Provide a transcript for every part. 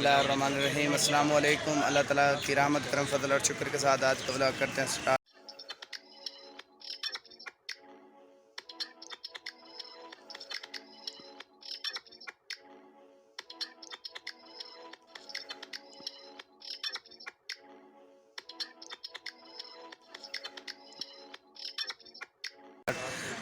बिस्मिल्लाहिर्रहमानिर्रहीम। अस्सलाम वालेकुम। अल्लाह ताला की रहमत करम फजल और शुक्र के साथ आज का व्लॉग करते हैं स्टार्ट।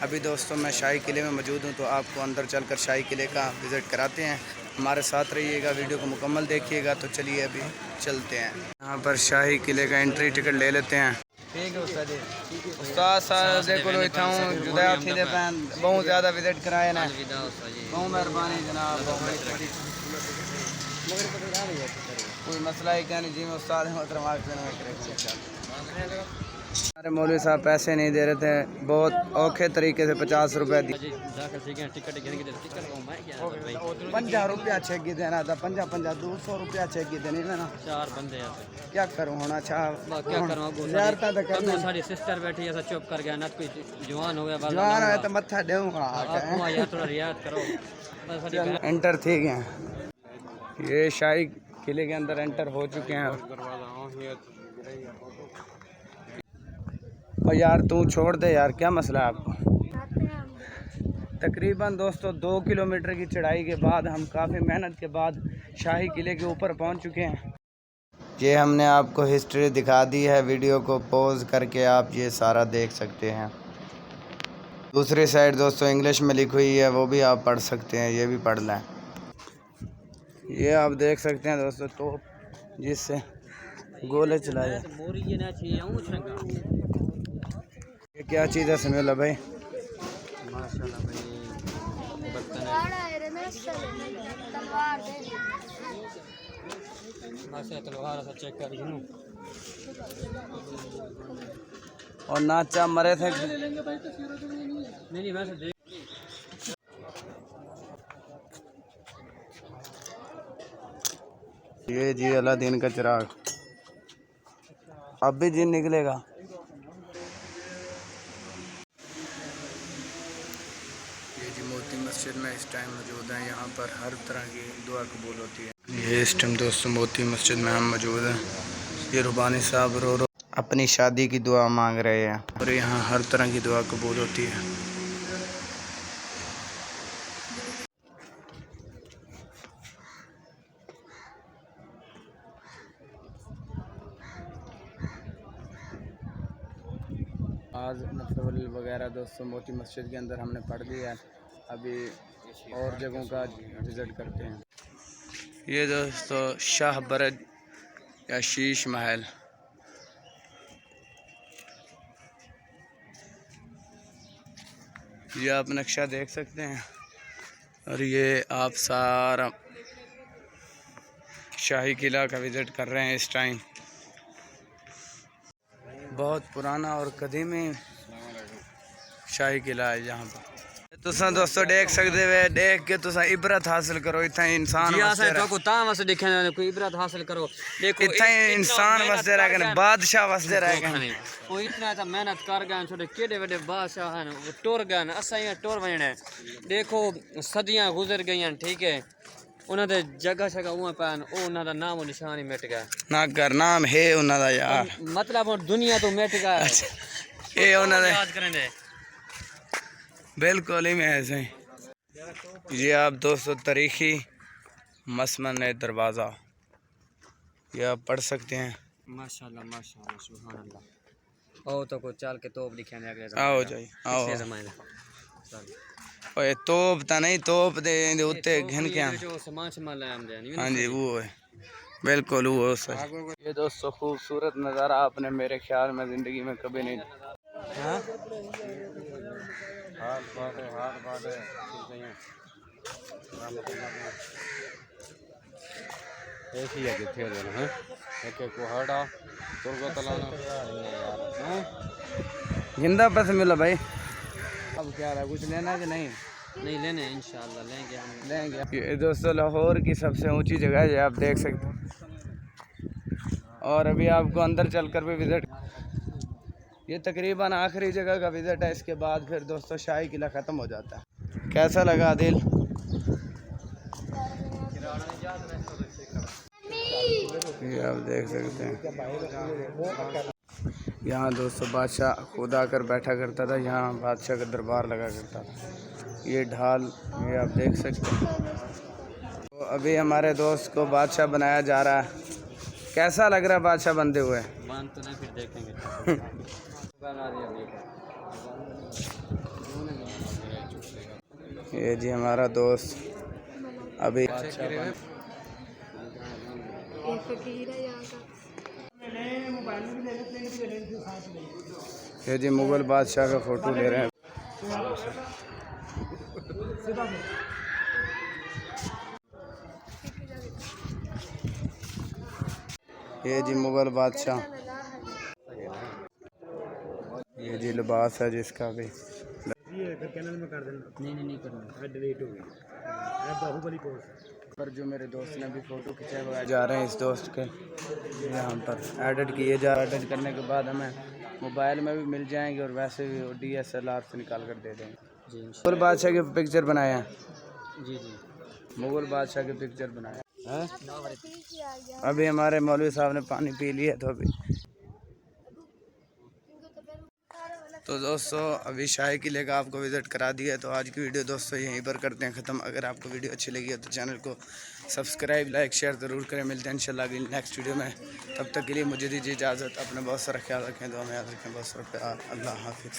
अभी दोस्तों मैं शाही किले में मौजूद हूँ, तो आपको अंदर चलकर शाही किले का विज़िट कराते हैं। हमारे साथ रहिएगा, वीडियो को मुकम्मल देखिएगा। तो चलिए अभी चलते हैं। यहाँ पर शाही किले का एंट्री टिकट ले लेते हैं। ठीक है उस्ताद साहब देखो लो इतना जुदा थी बहुत ज़्यादा विज़िट कराए ना, बहुत मेहरबानी जनाब। कोई मसला है क्या नहीं जी, मैं उस्ताद हमारे मौलवी साहब पैसे नहीं दे रहे थे, बहुत औखे तरीके से 50 रुपये दी। 50 रुपया चेक की देना था, 50 200 रुपया चेक की देनी ना। 4 बंदे क्या करूँ होना अच्छा क्या करूँ। सारी सिस्टर बैठी है चुप कर गया ना, कोई जवान हो गया जवान है तो मत्था दूंगा थोड़ा रियायत करो। एंटर ठीक है, ये शाही किले के अंदर एंटर हो चुके हैं। और यार तू छोड़ दे यार, क्या मसला है आपको। तकरीबन दोस्तों 2 किलोमीटर की चढ़ाई के बाद हम काफ़ी मेहनत के बाद शाही किले के ऊपर पहुंच चुके हैं। ये हमने आपको हिस्ट्री दिखा दी है, वीडियो को पॉज करके आप ये सारा देख सकते हैं। दूसरी साइड दोस्तों इंग्लिश में लिखी हुई है, वो भी आप पढ़ सकते हैं, ये भी पढ़ लें। ये आप देख सकते हैं दोस्तों तोप जिससे गोले चलाए। ये क्या चीज़ है समेला भाई? माशाल्लाह भाई तलवार से चेक कर और नाचा मरे थे नहीं वैसे। ये जी अलादीन का चिराग अब भी जिन निकलेगा। ये जी मोती मस्जिद में इस टाइम मौजूद है, यहाँ पर हर तरह की दुआ कबूल होती है। ये इस टाइम दोस्तों मोती मस्जिद में हम मौजूद हैं। ये रुबानी साहब रो अपनी शादी की दुआ मांग रहे हैं और यहाँ हर तरह की दुआ कबूल होती है। आज नफल वगैरह दोस्तों मोती मस्जिद के अंदर हमने पढ़ लिया है, अभी और जगहों का विज़िट करते हैं। ये दोस्तों शाह बरज या शीश महल, ये आप नक्शा देख सकते हैं। और ये आप सारा शाही किला का विज़िट कर रहे हैं इस टाइम। बहुत पुराना और कदीमी शाही किला है यहाँ पर। तुसा दोस्तों देख सकते हो, देख के तुसा इबरत हासिल करो। इतना इंसान कोई इबरत हासिल करो। देखो इतना इंसान वसदे रह गए, बादशाह वसदे रह गए। वो इतना तो मेहनत कर गए, छोटे केडे बड़े बादशाह हैं वो टुर गए, असा ही टुर वजने। देखो सदियां गुजर गई, ठीक है, उन्होंने जगह शगह उं पैन उन्होंने नाम निशान ही मिट गया ना कर नाम है उन्होंने यार, मतलब दुनिया तो मिट गया ये उन्होंने याद करेंगे बिल्कुल ही में ऐसे। ये आप दोस्तों तारीखी मसमन दरवाज़ा ये आप पढ़ सकते हैं। माशाल्लाह माशाल्लाह सुभान अल्लाह। ओ तो को चाल के तोप दिखे आओ जाइए आओ। ओए तोप ता नहीं, तोप दे उत्ते घिन के हाँ जी वो है बिल्कुल वो सही। ये दोस्तों खूबसूरत नज़ारा आपने मेरे ख्याल में ज़िंदगी में कभी नहीं। हाँ ऐसी है किथे है एक एक कोहड़ा तुरगो तलाना जिंदा पैसे मिला भाई। अब क्या रहा, कुछ लेना है कि नहीं? नहीं लेने इंशाल्लाह लेंगे, हम लेंगे। ये दोस्तों लाहौर की सबसे ऊंची जगह है, आप देख सकते हैं। और अभी आपको अंदर चलकर भी विज़िट, ये तकरीबन आखिरी जगह का विज़िट है, इसके बाद फिर दोस्तों शाही किला ख़त्म हो जाता है। कैसा लगा दिल? ये आप देख सकते हैं। यहाँ दोस्तों बादशाह खुद आकर बैठा करता था, यहाँ बादशाह का दरबार लगा करता था। ये ढाल ये आप देख सकते हैं। तो अभी हमारे दोस्त को बादशाह बनाया जा रहा है। कैसा लग रहा है बादशाह बनते हुए? मान तो नहीं, फिर देखेंगे। ये जी हमारा दोस्त अभी ये जी मुगल बादशाह का फोटो ले रहे हैं। ये जी मुगल बादशाह, ये जी लिबास है जिसका भी पर जो मेरे दोस्त ने भी फोटो खिंचाए जा रहे हैं इस दोस्त के यहाँ पर एडिट किए जा रहे। एडिट करने के बाद हमें मोबाइल में भी मिल जाएंगे और वैसे भी DSLR से निकाल कर दे देंगे जी। मुगल बादशाह की पिक्चर बनाया जी जी, मुगल बादशाह की पिक्चर बनाया है। अभी हमारे मौलवी साहब ने पानी पी लिया तो दोस्तों अभी शाही किले का आपको विज़िट करा दिया। तो आज की वीडियो दोस्तों यहीं पर करते हैं ख़त्म। अगर आपको वीडियो अच्छी लगी है तो चैनल को सब्सक्राइब लाइक शेयर ज़रूर करें। मिलते हैं इंशाल्लाह अगली नेक्स्ट वीडियो में। तब तक के लिए मुझे दीजिए इजाज़त। अपने बहुत सारा ख्याल रखें, दुआ में याद रखें। बहुत सारा प्यार। अल्लाह हाफिज़।